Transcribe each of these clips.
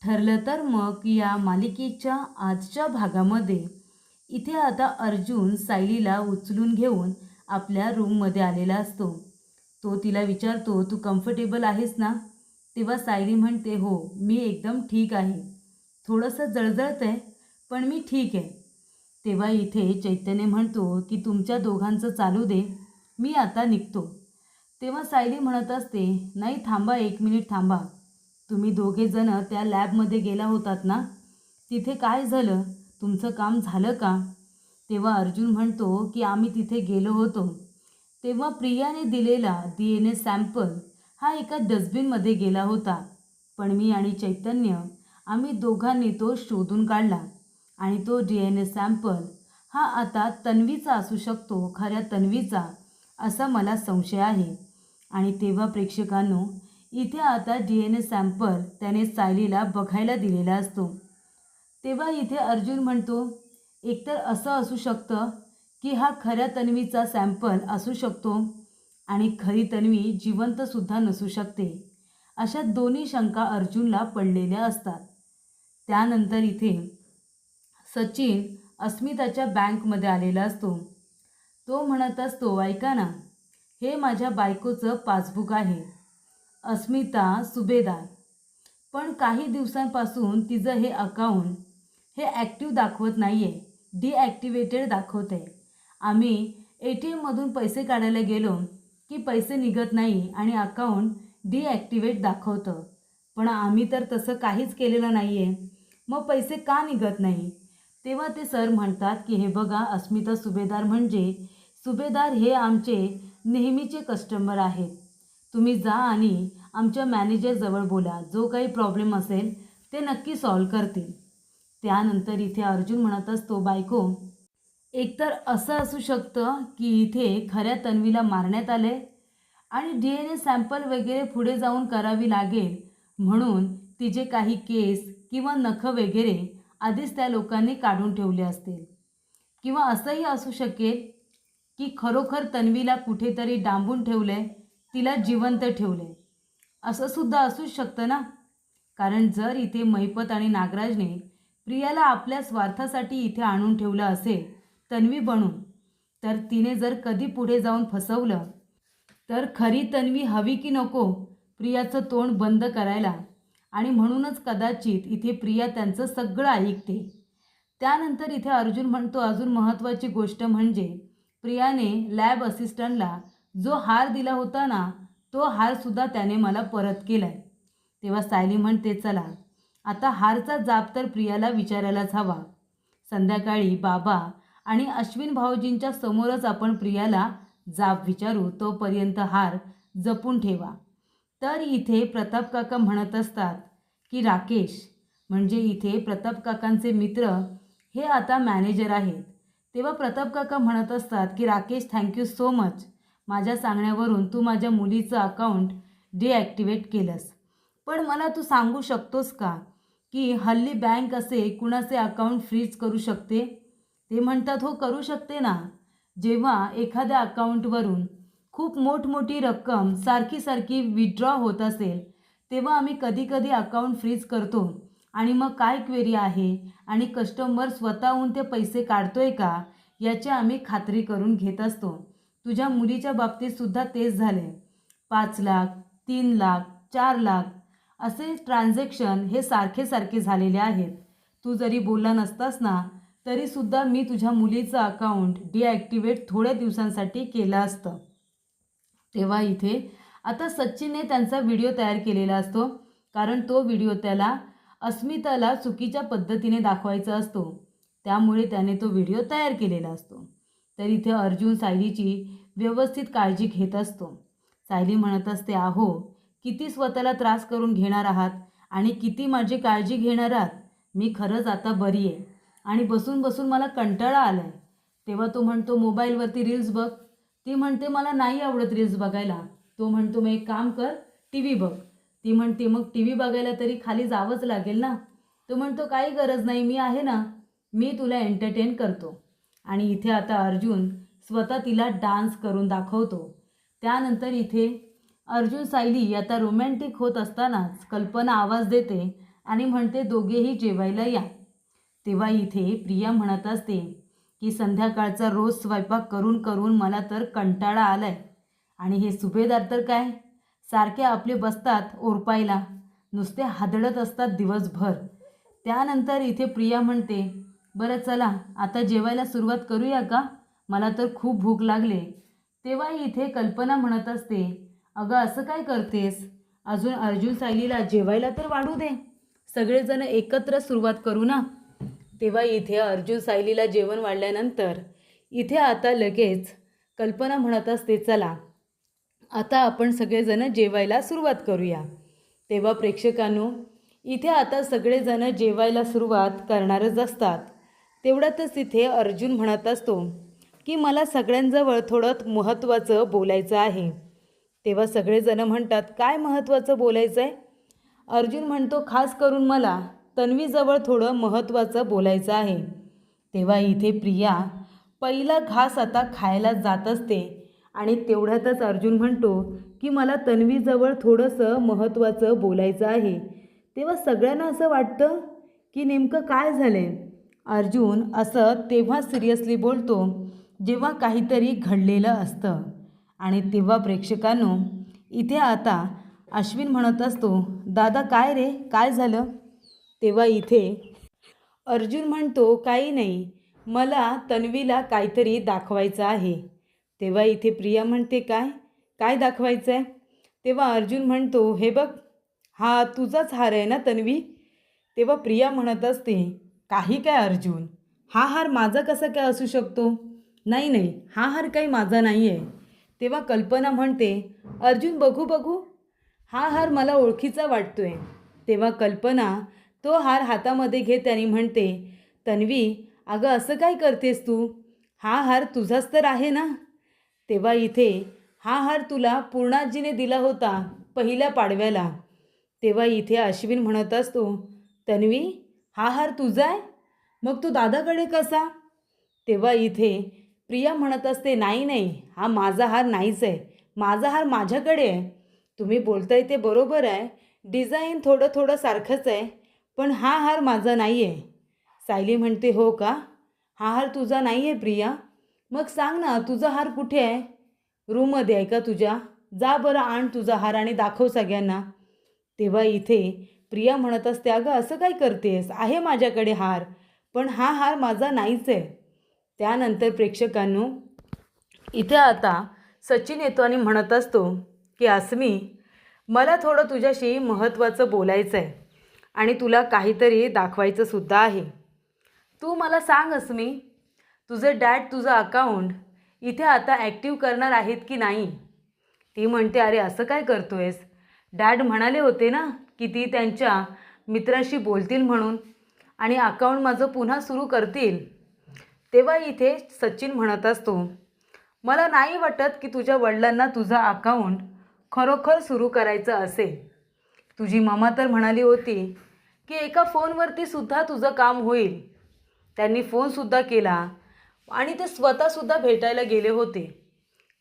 ठरलं तर मग या मालिकेच्या आजच्या भागामध्ये इथे आता अर्जुन सायलीला उचलून घेऊन आपल्या रूममध्ये आलेला असतो. तो तिला विचारतो, तू कम्फर्टेबल आहेस ना? तेव्हा सायली म्हणते, हो मी एकदम ठीक आहे. थोडंसं जळजळत आहे पण मी ठीक आहे. तेव्हा इथे चैतन्य म्हणतो की तुमच्या दोघांचं चालू दे, मी आता निघतो. तेव्हा सायली म्हणत असते, नाही थांबा, 1 मिनिट थांबा. तुम्ही दोघे जण त्या लॅबमध्ये गेला होतात ना, तिथे काय झालं? तुमचं काम झालं का? तेव्हा अर्जुन म्हणतो की आम्ही तिथे गेलो होतो तेव्हा प्रियाने दिलेला DNA सॅम्पल हा एका डस्टबिनमध्ये गेला होता. पण मी आणि चैतन्य आम्ही दोघांनी तो शोधून काढला आणि तो DNA सॅम्पल हा आता तन्वीचा असू शकतो, खऱ्या तन्वीचा, असा मला संशय आहे. आणि तेव्हा प्रेक्षकांनो, इथे आता DNA सॅम्पल त्याने सायलीला बघायला दिलेला असतो. तेव्हा इथे अर्जुन म्हणतो, एकतर असं असू शकतं की हा खऱ्या तन्वीचा सॅम्पल असू शकतो आणि खरी तन्वी जिवंतसुद्धा नसू शकते. अशा दोन्ही शंका अर्जुनला पडलेल्या असतात. त्यानंतर इथे सचिन अस्मिताच्या बँकमध्ये आलेला असतो. तो म्हणत असतो, ऐका ना, हे माझ्या बायकोचं पासबुक आहे, अस्मिता सुभेदार. पण काही दिवसांपासून तिचं हे अकाउंट हे ॲक्टिव्ह दाखवत नाही आहे, डिॲक्टिवेटेड दाखवत आहे. आम्ही ATMमधून पैसे काढायला गेलो की पैसे निघत नाही आणि अकाउंट डिॲक्टिवेट दाखवतं. पण आम्ही तर तसं काहीच केलेलं नाही आहे, मग पैसे का निघत नाही? तेव्हा ते सर म्हणतात की हे बघा अस्मिता सुभेदार म्हणजे सुभेदार हे आमचे नेहमीचे कस्टमर आहेत. तुम्ही जा आणि आमच्या मॅनेजरजवळ बोला, जो काही प्रॉब्लेम असेल ते नक्की सॉल्व करतील. त्यानंतर इथे अर्जुन म्हणत असतो, बायको, एकतर असं असू शकतं की इथे खऱ्या तन्वीला मारण्यात आले आणि DNA सॅम्पल वगैरे पुढे जाऊन करावी लागेल म्हणून तिचे काही केस किंवा नखं वगैरे आधीच त्या लोकांनी काढून ठेवले असतील. किंवा असंही असू शकेल की खरोखर तन्वीला कुठेतरी डांबून ठेवले, तिला जिवंत ठेवले, असं सुद्धा असू शकतं ना. कारण जर इथे महिपत आणि नागराजने प्रियाला आपल्या स्वार्थासाठी इथे आणून ठेवलं असेल तन्वी बनून, तर तिने जर कधी पुढे जाऊन फसवलं तर खरी तन्वी हवी की नको प्रियाचं तोंड बंद करायला. आणि म्हणूनच कदाचित इथे प्रिया त्यांचं सगळं ऐकते. त्यानंतर इथे अर्जुन म्हणतो, अजून महत्त्वाची गोष्ट म्हणजे प्रियाने लॅब असिस्टंटला जो हार दिला होता ना, तो हारसुद्धा त्याने मला परत केला आहे. तेव्हा सायली म्हणते, चला आता हारचा जाब तर प्रियाला विचारायलाच हवा. संध्याकाळी बाबा आणि अश्विन भाऊजींच्या समोरच आपण प्रियाला जाब विचारू, तोपर्यंत हार जपून ठेवा. तर इथे प्रताप काका म्हणत असतात की राकेश, म्हणजे इथे प्रताप काकांचे मित्र हे आता मॅनेजर आहेत. तेव्हा प्रताप काका म्हणत असतात की राकेश, थँक्यू सो मच, माझ्या सांगण्यावरून तू माझ्या मुलीचं अकाउंट डिॲक्टिवेट केलंस. पण मला तू सांगू शकतोस का की हल्ली बँक असे कुणाचे अकाउंट फ्रीज करू शकते? ते म्हणतात, हो करू शकते ना. जेव्हा एखाद्या अकाउंटवरून खूप मोठमोठी रक्कम सारखी सारखी विथड्रॉ होत असेल तेव्हा आम्ही कधीकधी अकाउंट फ्रीज करतो आणि मग काय क्वेरी आहे आणि कस्टमर स्वतःहून ते पैसे काढतोय का याची आम्ही खात्री करून घेत असतो. तुझ्या मुलीच्या बाबतीतसुद्धा तेच झाले. 5 लाख, 3 लाख, 4 लाख असे ट्रान्झॅक्शन हे सारखे सारखे झालेले आहेत. तू जरी बोलला नसतास ना तरीसुद्धा मी तुझ्या मुलीचं अकाउंट डिॲक्टिवेट थोड्या दिवसांसाठी केलं असतं. तेव्हा इथे आता सचिनने त्यांचा व्हिडिओ तयार केलेला असतो, कारण तो व्हिडिओ त्याला अस्मिताला चुकीच्या पद्धतीने दाखवायचा असतो, त्यामुळे त्याने तो व्हिडिओ तयार केलेला असतो. तर इथे अर्जुन सायलीची व्यवस्थित काळजी घेत असतो. सायली म्हणत असते, अहो किती स्वतःला त्रास करून घेणार आहात आणि किती माझी काळजी घेणार आहात. मी खरंच आता बरी आहे आणि बसून बसून मला कंटाळा आला आहे. तेव्हा तो म्हणतो, मोबाईलवरती रील्स बघ. ती म्हणते, मला नाही आवडत रील्स बघायला. तो म्हणतो, मग एक काम कर, टी व्ही बघ. ती म्हणते, मग टी व्ही बघायला तरी खाली जावंच लागेल ना. तो म्हणतो, काही गरज नाही, मी आहे ना, मी तुला एंटरटेन करतो. आणि इथे आता अर्जुन स्वतः तिला डान्स करून दाखवतो. त्यानंतर इथे अर्जुन सायली आता रोमॅन्टिक होत असतानाच कल्पना आवाज देते, आणि म्हणते दोघेही जेवायला या. तेव्हा इथे प्रिया म्हणत असते की संध्याकाळचा रोज स्वयंपाक करून करून मला तर कंटाळा आलाय. आणि हे सुभेदार तर काय सारखे आपले बसतात ओरपायला, नुसते हादळत असतात दिवसभर. त्यानंतर इथे प्रिया म्हणते, बरं चला आता जेवायला सुरुवात करूया का, मला तर खूप भूक लागले. तेव्हा इथे कल्पना म्हणत असते, अगं असं काय करतेस, अजून अर्जुन सायलीला जेवायला तर वाढू दे, सगळेजण एकत्र सुरुवात करू ना. तेव्हा इथे अर्जुन सायलीला जेवण वाढल्यानंतर इथे आता लगेच कल्पना म्हणत असते, चला आता आपण सगळेजण जेवायला सुरुवात करूया. तेव्हा प्रेक्षकांनो इथे आता सगळेजण जेवायला सुरुवात करणारच असतात. तेवढ्यातच इथे अर्जुन म्हणत असतो की मला सगळ्यांजवळ थोडं महत्त्वाचं बोलायचं आहे. तेव्हा सगळेजण म्हणतात, काय महत्त्वाचं बोलायचं आहे. अर्जुन म्हणतो, खास करून मला तन्वीजवळ थोडं महत्त्वाचं बोलायचं आहे. तेव्हा इथे प्रिया पहिला घास आता खायला जात असते आणि तेवढ्यातच अर्जुन म्हणतो की मला तन्वीजवळ थोडंसं महत्त्वाचं बोलायचं आहे. तेव्हा सगळ्यांना असं वाटतं की नेमकं काय झालं आहे. अर्जुन असं तेव्हा सिरियसली बोलतो जेव्हा काहीतरी घडलेलं असतं. आणि तेव्हा प्रेक्षकांनो इथे आता अश्विन म्हणत असतो, दादा काय रे, काय झालं. तेव्हा इथे अर्जुन म्हणतो, काही नाही, मला तन्वीला काहीतरी दाखवायचं आहे. तेव्हा इथे प्रिया म्हणते, काय काय दाखवायचं आहे. तेव्हा अर्जुन म्हणतो, हे बघ हा तुझाच हार आहे ना तन्वी. तेव्हा प्रिया म्हणत असते, काही काय अर्जुन, हा हार माझा कसा काय असू शकतो, नाही नाही हा हार काही माझा नाही आहे. तेव्हा कल्पना म्हणते, अर्जुन बघू बघू, हा हार मला ओळखीचा वाटतोय. तेव्हा कल्पना तो हार हातामध्ये घेत आणि म्हणते, तन्वी अगं असं काय करतेस तू, हा हार तुझाच तर आहे ना. तेव्हा इथे हा हार तुला पूर्णाजीने दिला होता पहिल्या पाडव्याला. तेव्हा इथे अश्विन म्हणत असतो, तन्वी हा हार तुझा आहे, मग तू दादाकडे कसा. तेव्हा इथे प्रिया म्हणत असते, नाही नाही हा माझा हार नाहीच आहे, माझा हार माझ्याकडे आहे. तुम्ही बोलताय ते बरोबर आहे, डिझाईन थोडं थोडं सारखंच आहे, पण हा हार माझा नाही आहे. सायली म्हणते, हो का, हा हार तुझा नाही आहे प्रिया, मग सांग ना तुझा हार कुठे आहे, रूममध्ये आहे का तुझ्या, जा बरं आण तुझा हार आणि दाखव सगळ्यांना. तेव्हा इथे प्रिया म्हणत असते, अगं असं काय करतेस, आहे माझ्याकडे हार, पण हा हार माझा नाहीच आहे. त्यानंतर प्रेक्षकांनो इथे आता सचिन येतो आणि म्हणत असतो की अस्मी मला थोडं तुझ्याशी महत्त्वाचं बोलायचं आहे आणि तुला काहीतरी दाखवायचं सुद्धा आहे. तू मला सांग अस्मी, तुझे डॅड तुझं अकाउंट इथे आता ॲक्टिव्ह करणार आहेत की नाही. ती म्हणते, अरे असं काय करतोयस, डॅड म्हणाले होते ना की ती त्यांच्या मित्राशी बोलतील म्हणून आणि अकाउंट माझं पुन्हा सुरू करतील. तेव्हा इथे सचिन म्हणत असतो, मला नाही वाटत की तुझ्या वडिलांना तुझं अकाउंट खरोखर सुरू करायचं असेल. तुझी मम्मा तर म्हणाली होती की एका फोनवरती सुद्धा तुझं काम होईल. त्यांनी फोनसुद्धा केला आणि ते स्वतःसुद्धा भेटायला गेले होते,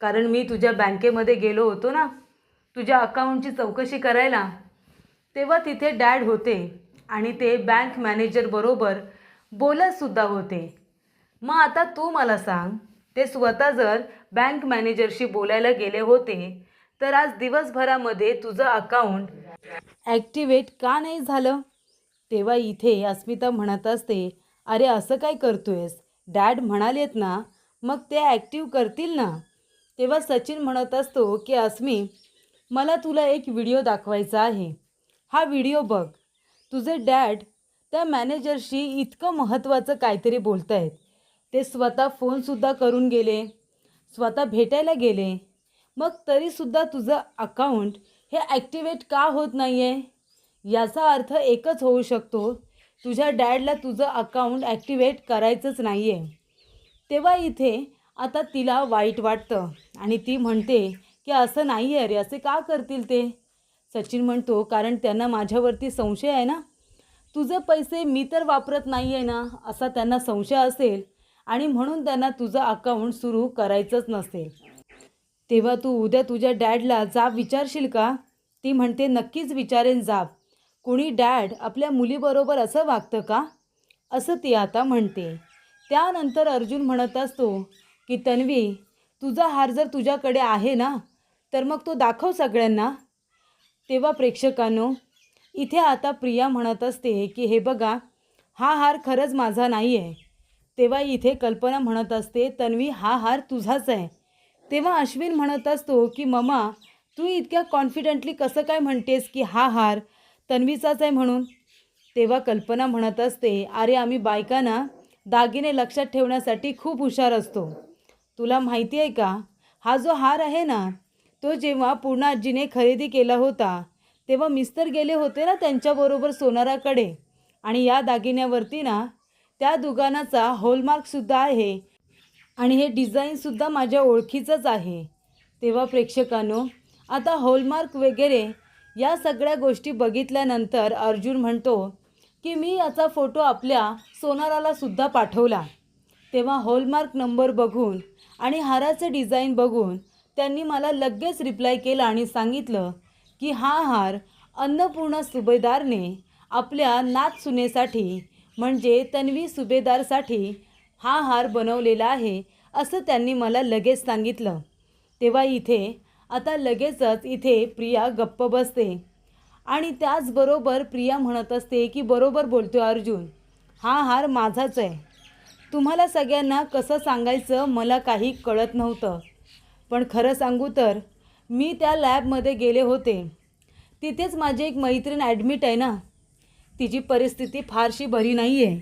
कारण मी तुझ्या बँकेमध्ये गेलो होतो ना तुझ्या अकाउंटची चौकशी करायला. तेव्हा तिथे डॅड होते आणि ते बँक मॅनेजरबरोबर बोलतसुद्धा होते. मग आता तू मला सांग, ते स्वतः जर बँक मॅनेजरशी बोलायला गेले होते तर आज दिवसभरामध्ये तुझं अकाउंट ॲक्टिवेट का नाही झालं. तेव्हा इथे अस्मिता म्हणत असते, अरे असं काय करतोयस, डॅड म्हणालेत ना मग ते ॲक्टिव्ह करतील ना. तेव्हा सचिन म्हणत असतो की अस्मी मला तुला एक व्हिडिओ दाखवायचा आहे, हा व्हिडिओ बघ. तुझे डॅड त्या मॅनेजरशी इतकं महत्त्वाचं काहीतरी बोलत आहेत, ते स्वतः फोनसुद्धा करून गेले, स्वतः भेटायला गेले, मग तरीसुद्धा तुझं अकाउंट हे ॲक्टिवेट का होत नाही आहे. याचा अर्थ एकच होऊ शकतो, तुझ्या डॅडला तुझं अकाउंट ॲक्टिवेट करायचंच नाही आहे. तेव्हा इथे आता तिला वाईट वाटतं आणि ती म्हणते की असं नाही आहे रे, असे का करतील ते. सचिन म्हणतो, कारण त्यांना माझ्यावरती संशय आहे ना, तुझे पैसे मी तर वापरत नाही आहे ना असा त्यांना संशय असेल आणि म्हणून त्यांना तुझं अकाउंट सुरू करायचंच नसेल. तेव्हा तू उद्या तुझ्या डॅडला जाब विचारशील का. ती म्हणते, नक्कीच विचारेन जाब, कोणी डॅड आपल्या मुलीबरोबर असं वागतं का, असं ती आता म्हणते. त्यानंतर अर्जुन म्हणत असतो की तन्वी, तुझा हार जर तुझ्याकडे आहे ना, तर मग तो दाखव सगळ्यांना. तेव्हा प्रेक्षकांनो, इथे आता प्रिया म्हणत असते की हे बघा, हा हार खरंच माझा नाही आहे. तेव्हा इथे कल्पना म्हणत असते तन्वी, हा हार तुझाच आहे. तेव्हा अश्विन म्हणत असतो की ममा, तू इतक्या कॉन्फिडेंटली कसं काय म्हणतेस की हा हार तन्वीचाच आहे म्हणून. तेव्हा कल्पना म्हणत असते, अरे आम्ही बायकांना दागिने लक्षात ठेवण्यासाठी खूप हुशार असतो. तुला माहिती आहे का, हा जो हार आहे ना, तो जेव्हा पूर्ण आजीने खरेदी केला होता तेव्हा मिस्टर गेले होते ना त्यांच्याबरोबर सोनाराकडे, आणि या दागिन्यावरती ना त्या दुकानाचा हॉलमार्कसुद्धा आहे आणि हे डिझाईनसुद्धा माझ्या ओळखीचंच आहे. तेव्हा प्रेक्षकांनो, आता हॉलमार्क वगैरे या सगळ्या गोष्टी बघितल्यानंतर अर्जुन म्हणतो की मी याचा फोटो आपल्या सोनारालासुद्धा पाठवला. तेव्हा हॉलमार्क नंबर बघून आणि हाराचं डिझाईन बघून त्यांनी मला लगेच रिप्लाय केला आणि सांगितलं की हा हार अन्नपूर्णा सुभेदारने आपल्या नातसुनेसाठी म्हणजे तन्वी सुभेदारसाठी हा हार बनवलेला आहे, असं त्यांनी मला लगेच सांगितलं. तेव्हा इथे आता लगेचच इथे प्रिया गप्प बसते आणि त्याचबरोबर प्रिया म्हणत असते की बरोबर बोलतो अर्जुन, हा हार माझाच आहे. तुम्हाला सगळ्यांना कसं सांगायचं मला काही कळत नव्हतं, पण खरं सांगू तर मी त्या लॅबमध्ये गेले होते. तिथेच माझी एक मैत्रीण ॲडमिट आहे ना, तिची परिस्थिती फारशी बरी नाही आहे.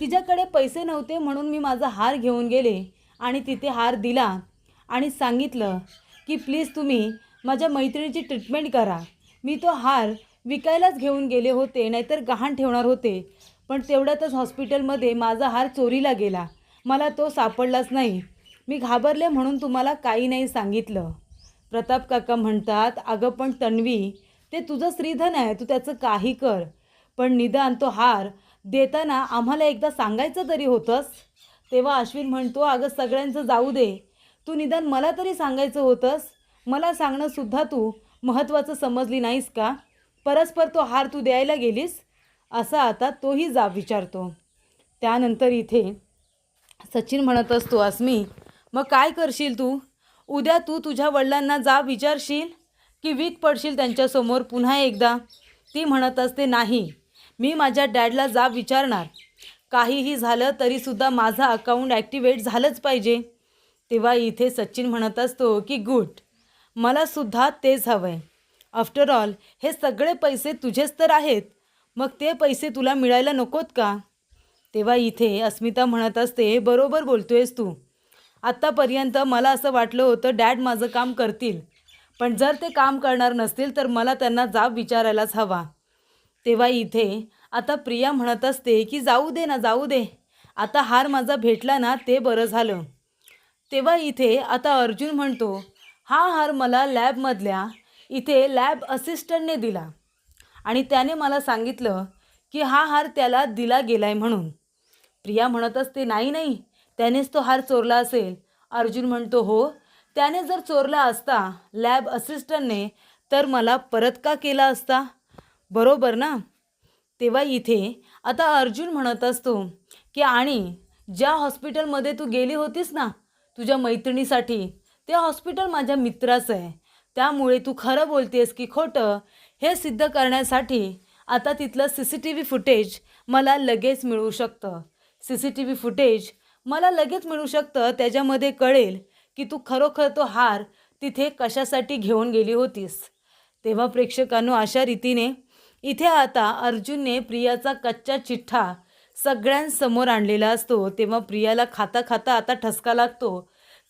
तिच्याकडे पैसे नव्हते म्हणून मी माझा हार घेऊन गेले आणि तिथे हार दिला आणि सांगितलं की प्लीज तुम्ही माझ्या मैत्रिणीची ट्रीटमेंट करा. मी तो हार विकायलाच घेऊन गेले होते, नाहीतर गहाण ठेवणार होते, पण तेवढ्यातच हॉस्पिटलमध्ये माझा हार चोरीला गेला. मला तो सापडलाच नाही. मी घाबरले म्हणून तुम्हाला काही नाही सांगितलं. प्रताप काका म्हणतात, अगं पण तन्वी, ते तुझं श्रीधन आहे, तू त्याचं काही कर, पण निदान तो हार देताना आम्हाला एकदा सांगायचं तरी होतंस. तेव्हा अश्विन म्हणतो, अगं सगळ्यांचं जाऊ दे, तू निदान मला तरी सांगायचं होतंस. मला सांगणंसुद्धा तू महत्त्वाचं समजली नाहीस का? परस्पर तो हार तू द्यायला गेलीस, असा आता तोही जाब विचारतो. त्यानंतर इथे सचिन म्हणत असतो, अस्मी मग काय करशील तू? उद्या तू तुझ्या वडिलांना जाब विचारशील की वीक पडशील त्यांच्यासमोर पुन्हा एकदा? ती म्हणत असते, नाही, मी माझ्या डॅडला जाब विचारणार. काहीही झालं तरीसुद्धा माझं अकाउंट ॲक्टिवेट झालंच पाहिजे. तेव्हा इथे सचिन म्हणत असतो की गुड, मलासुद्धा तेच हवं आहे. आफ्टर ऑल हे सगळे पैसे तुझेच तर आहेत, मग ते पैसे तुला मिळायला नकोत का? तेव्हा इथे अस्मिता म्हणत असते, बरोबर बोलतोयस तू. आत्तापर्यंत मला असं वाटलं होतं डॅड माझं काम करतील, पण जर ते काम करणार नसतील तर मला त्यांना जाब विचारायलाच हवा. तेव्हा इथे आता प्रिया म्हणत असते की जाऊ दे ना, जाऊ दे, आता हार माझा भेटला ना ते बरं झालं. तेव्हा इथे आता अर्जुन म्हणतो, हा हार मला लॅबमधल्या इथे लॅब असिस्टंटने दिला आणि त्याने मला सांगितलं की हा हार त्याला दिला गेला आहे म्हणून. प्रिया म्हणत असते, नाही नाही, त्यानेच तो हार चोरला असेल. अर्जुन म्हणतो, हो, त्याने जर चोरला असता लॅब असिस्टंटने तर मला परत का केला असता, बरोबर ना? तेव्हा इथे आता अर्जुन म्हणत असतो की आणि ज्या हॉस्पिटलमध्ये तू गेली होतीस ना तुझ्या मैत्रिणीसाठी, ते हॉस्पिटल माझ्या मित्राचं आहे. त्यामुळे तू खरं बोलतेस की खोटं हे सिद्ध करण्यासाठी आता तिथलं CCTV फुटेज मला लगेच मिळू शकतं. CCTV फुटेज मला लगेच मिळू शकतं, त्याच्यामध्ये कळेल की तू खरोखर तो हार तिथे कशासाठी घेऊन गेली होतीस. तेव्हा प्रेक्षकांनो, अशा रीतीने इथे आता अर्जुनने प्रियाचा कच्चा चिठ्ठा सगळ्यांसमोर आणलेला असतो. तेव्हा प्रियाला खाता खाता आता ठसका लागतो.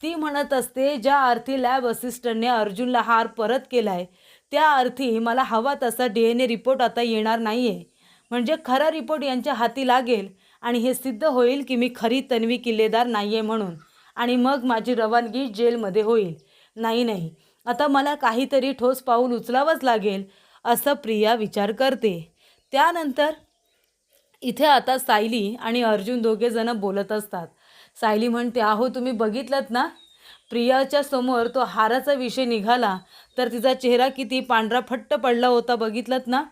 ती म्हणत असते, ज्या अर्थी लॅब असिस्टंटने अर्जुनला हार परत केला आहे त्या अर्थी मला हवा तसा DNA रिपोर्ट आता येणार नाही आहे. म्हणजे खरा रिपोर्ट यांच्या हाती लागेल आणि हे सिद्ध होईल की मी खरी तन्वी किल्लेदार नाही आहे म्हणून, आणि मग माझी रवानगी जेलमध्ये होईल. नाही नाही, आता मला काहीतरी ठोस पाऊल उचलावंच लागेल, असं प्रिया विचार करते. त्यानंतर इथे आता सायली आणि अर्जुन दोघेजणं बोलत असतात. सायली म्हणते, अहो तुम्ही बघितलंत ना, प्रियाच्या समोर तो हाराचा विषय निघाला तर तिचा चेहरा किती पांढरा फट्ट पडला होता, बघितलंत ना?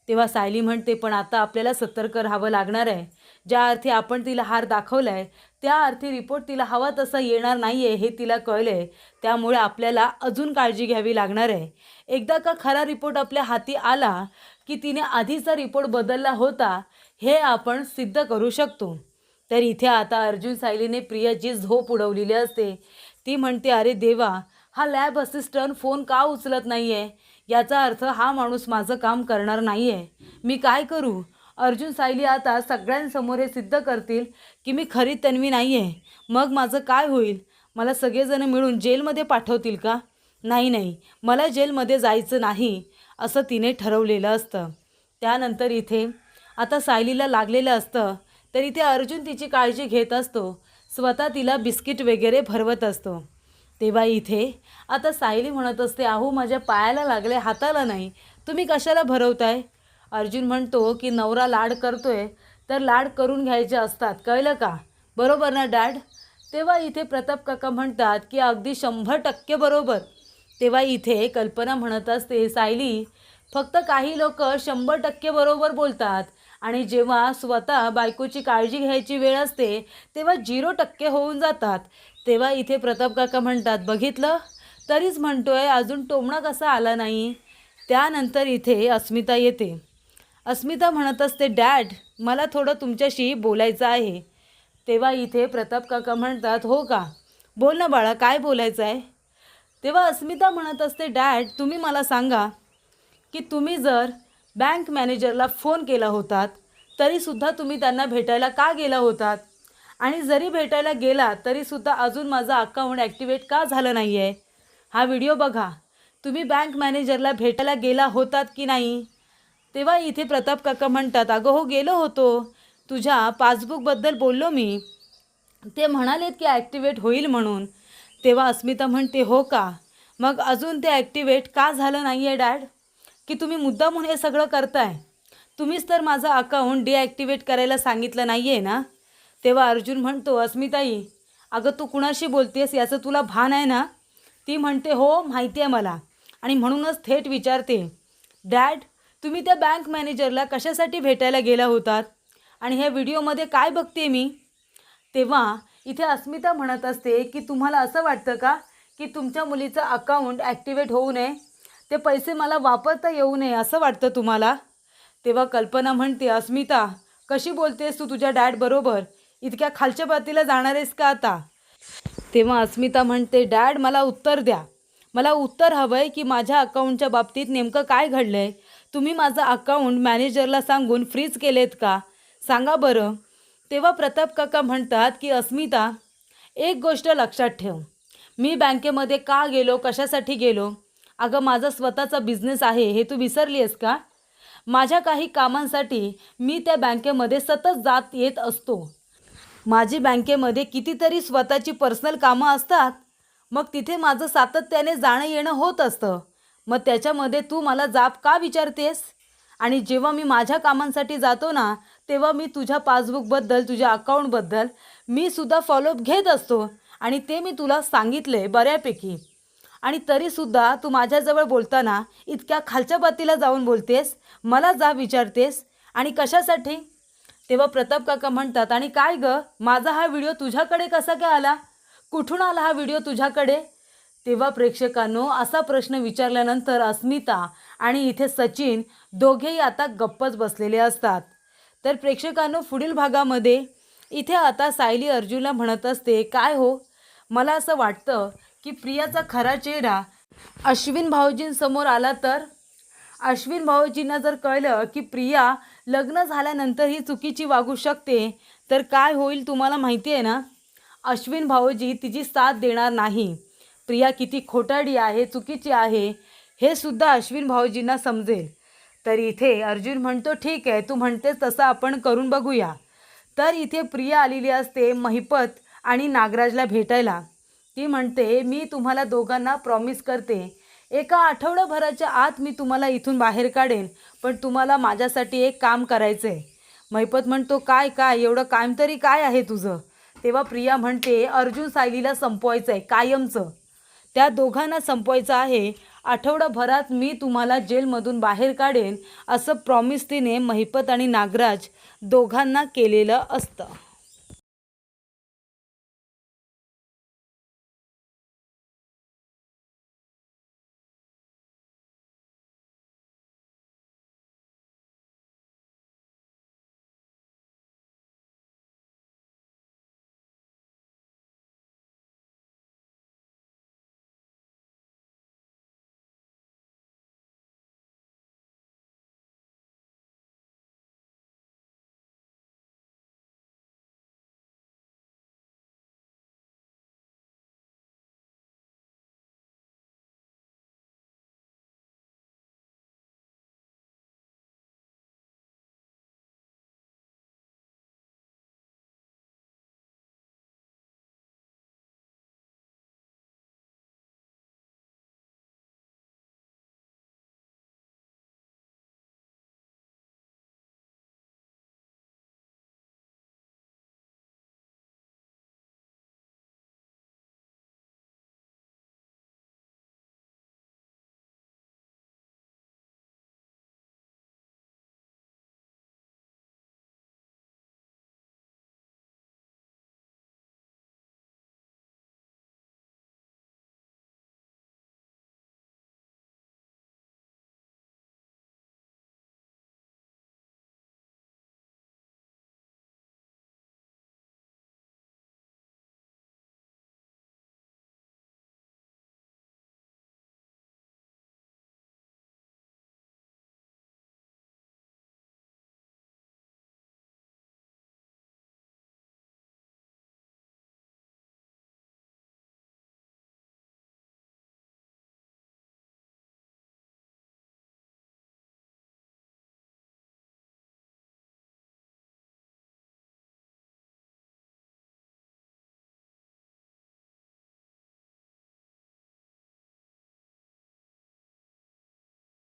तेव्हा सायली म्हणते, पण आता आपल्याला सतर्क राहावं लागणार आहे. ज्या अर्थी आपण तिला हार दाखवला आहे त्या अर्थी रिपोर्ट तिला हवा तसा येणार नाही आहे हे तिला कळलं आहे. त्यामुळे आपल्याला अजून काळजी घ्यावी लागणार आहे. एकदा का खरा रिपोर्ट आपल्या हाती आला की तिने आधीचा रिपोर्ट बदलला होता हे आपण सिद्ध करू शकतो. तर इथे आता अर्जुन सायलीने प्रियाची झोप उडवलेली असते. ती म्हणते, अरे देवा, हा लॅब असिस्टंट फोन का उचलत नाही आहे? याचा अर्थ हा माणूस माझं काम करणार नाही आहे. मी काय करू? अर्जुन सायली आता सगळ्यांसमोर हे सिद्ध करतील की मी खरी तन्वी नाही आहे. मग माझं काय होईल? मला सगळेजण मिळून जेलमध्ये पाठवतील का? नाही, मला जेलमध्ये जायचं नाही असं तिने ठरवलेलं असतं. त्यानंतर इथे आता सायलीला लागलेलं असतं. तर इथे अर्जुन तिची काळजी घेत असतो. स्वतः तिला बिस्किट वगैरे भरवत असतो. तेव्हा इथे आता सायली म्हणत असते, अहो माझ्या पायाला लागले, हाताला नाही, तुम्ही कशाला भरवताय? अर्जुन म्हणतो की नवरा लाड करतोय तर लाड करून घ्यायचे असतात, कळलं का? बरोबर ना डॅड? तेव्हा इथे प्रताप काका म्हणतात की अगदी 100% बरोबर. तेव्हा इथे कल्पना म्हणत असते, सायली, फक्त काही लोक 100% बरोबर बोलतात आणि जेव्हा स्वतः बायकोची काळजी घ्यायची वेळ असते तेव्हा 0% होऊन जातात. तेव्हा इथे प्रताप काका म्हणतात, बघितलं, तरीच म्हणतोय अजून टोमणा कसा आला नाही. त्यानंतर इथे अस्मिता येते. अस्मिता म्हणत असते, डॅड, मला थोडं तुमच्याशी बोलायचं आहे. तेव्हा इथे प्रताप काका म्हणतात, हो का? बोल ना बाळा, काय बोलायचं आहे? तेव्हा अस्मिता म्हणत असते, डॅड, तुम्ही मला सांगा की तुम्ही जर बँक मॅनेजरला फोन केला होतात तरीसुद्धा तुम्ही त्यांना भेटायला का गेला होतात? आणि जरी भेटायला गेला तरीसुद्धा अजून माझं अकाउंट ॲक्टिवेट का झालं नाही आहे? हा व्हिडिओ बघा. तुम्ही बँक मॅनेजरला भेटायला गेला होतात की नाही? तेव्हा इथे प्रताप काका म्हणतात, अगं हो, गेलो होतो. तुझ्या पासबुकबद्दल बोललो मी. ते म्हणालेत की ॲक्टिवेट होईल म्हणून. तेव्हा अस्मिता म्हणते, हो का? मग अजून ते ॲक्टिवेट का झालं नाही आहे डॅड? की तुम्ही मुद्दामून हे सगळं करताय? तुम्हीच तर माझं अकाउंट डिॲक्टिवेट करायला सांगितलं नाही आहे ना? तेव्हा अर्जुन म्हणतो, अस्मिताई, अगं तू कुणाशी बोलतेस याचं तुला भान आहे ना? ती म्हणते, हो माहिती आहे मला, आणि म्हणूनच थेट विचारते, डॅड, तुम्ही त्या बँक मॅनेजरला कशासाठी भेटायला गेला होतात? आणि ह्या व्हिडिओमध्ये काय बघते मी? तेव्हा इथे अस्मिता म्हणत असते की तुम्हाला असं वाटतं का की तुमच्या मुलीचं अकाउंट ॲक्टिवेट होऊ नये, ते पैसे मला वापरता येऊ नये असं वाटतं तुम्हाला? तेव्हा कल्पना म्हणते, अस्मिता, कशी बोलतेस तू तुझ्या डॅड बरोबर? इतक्या खालच्या पातीला जाणार आहेस का आता? तेव्हा अस्मिता म्हणते, डॅड, मला उत्तर द्या. मला उत्तर हवं आहे की माझ्या अकाउंटच्या बाबतीत नेमकं काय घडलं आहे. तुम्ही माझं अकाउंट मॅनेजरला सांगून फ्रीज केलेत का? सांगा बरं. तेव्हा प्रताप काका म्हणतात की अस्मिता, एक गोष्ट लक्षात ठेव, मी बँकेमध्ये का गेलो, कशासाठी गेलो? अगं माझा स्वतःचा बिझनेस आहे हे तू विसरली आहेस का? माझ्या काही कामांसाठी मी त्या बँकेमध्ये सतत जात येत असतो. माझी बँकेमध्ये कितीतरी स्वतःची पर्सनल कामं असतात. मग तिथे माझं सातत्याने जाणं येणं होत असतं. मग त्याच्यामध्ये तू मला जाब का विचारतेस? आणि जेव्हा मी माझ्या कामांसाठी जातो ना तेव्हा मी तुझ्या पासबुकबद्दल, तुझ्या अकाउंटबद्दल मी सुद्धा फॉलोअप घेत असतो आणि ते मी तुला सांगितले बऱ्यापैकी. आणि तरीसुद्धा तू माझ्याजवळ बोलताना इतक्या खालच्या पातीला जाऊन बोलतेस, मला जाब विचारतेस, आणि कशासाठी? तेव्हा प्रताप काका म्हणतात, आणि काय गं, माझा हा व्हिडिओ तुझ्याकडे कसा काय आला? कुठून आला हा व्हिडिओ तुझ्याकडे? तेव्हा प्रेक्षकांनो असा प्रश्न विचारल्यानंतर अस्मिता आणि इथे सचिन दोघेही आता गप्पच बसलेले असतात. तर प्रेक्षकांनो पुढील भागामध्ये इथे आता सायली अर्जुनला म्हणत असते, काय हो, मला असं वाटतं की प्रियाचा खरा चेहरा अश्विन भाऊजींसमोर आला तर? अश्विन भाऊजींना जर कळलं की प्रिया लग्न झाल्यानंतर ही चुकीची वागू शकते तर काय होईल तुम्हाला माहिती आहे ना? अश्विन भाऊजी तिची साथ देणार नाही. प्रिया किती खोटारडी आहे, चुकीची आहे, हे सुद्धा अश्विन भाऊजींना समजेल. तर इथे अर्जुन म्हणतो, ठीक आहे, तू म्हणतेस तसं आपण करून बघूया. तर इथे प्रिया आलेली असते महिपत आणि नागराजला भेटायला. ती म्हणते, मी तुम्हाला दोघांना प्रॉमिस करते, एका आठवड्याभराच्या आत मी तुम्हाला इथून बाहेर काढेन, पण तुम्हाला माझ्यासाठी एक काम करायचं आहे. महिपत म्हणतो, काय एवढं काम तरी काय आहे तुझं? तेव्हा प्रिया म्हणते, अर्जुन सायलीला संपवायचं आहे कायमचं. त्या दोघांना संपवायचं आहे आठवडाभरात मी तुम्हाला जेलमधून बाहेर काढेन असं प्रॉमिस तिने महिपत आणि नागराज दोघांना केलेलं असतं.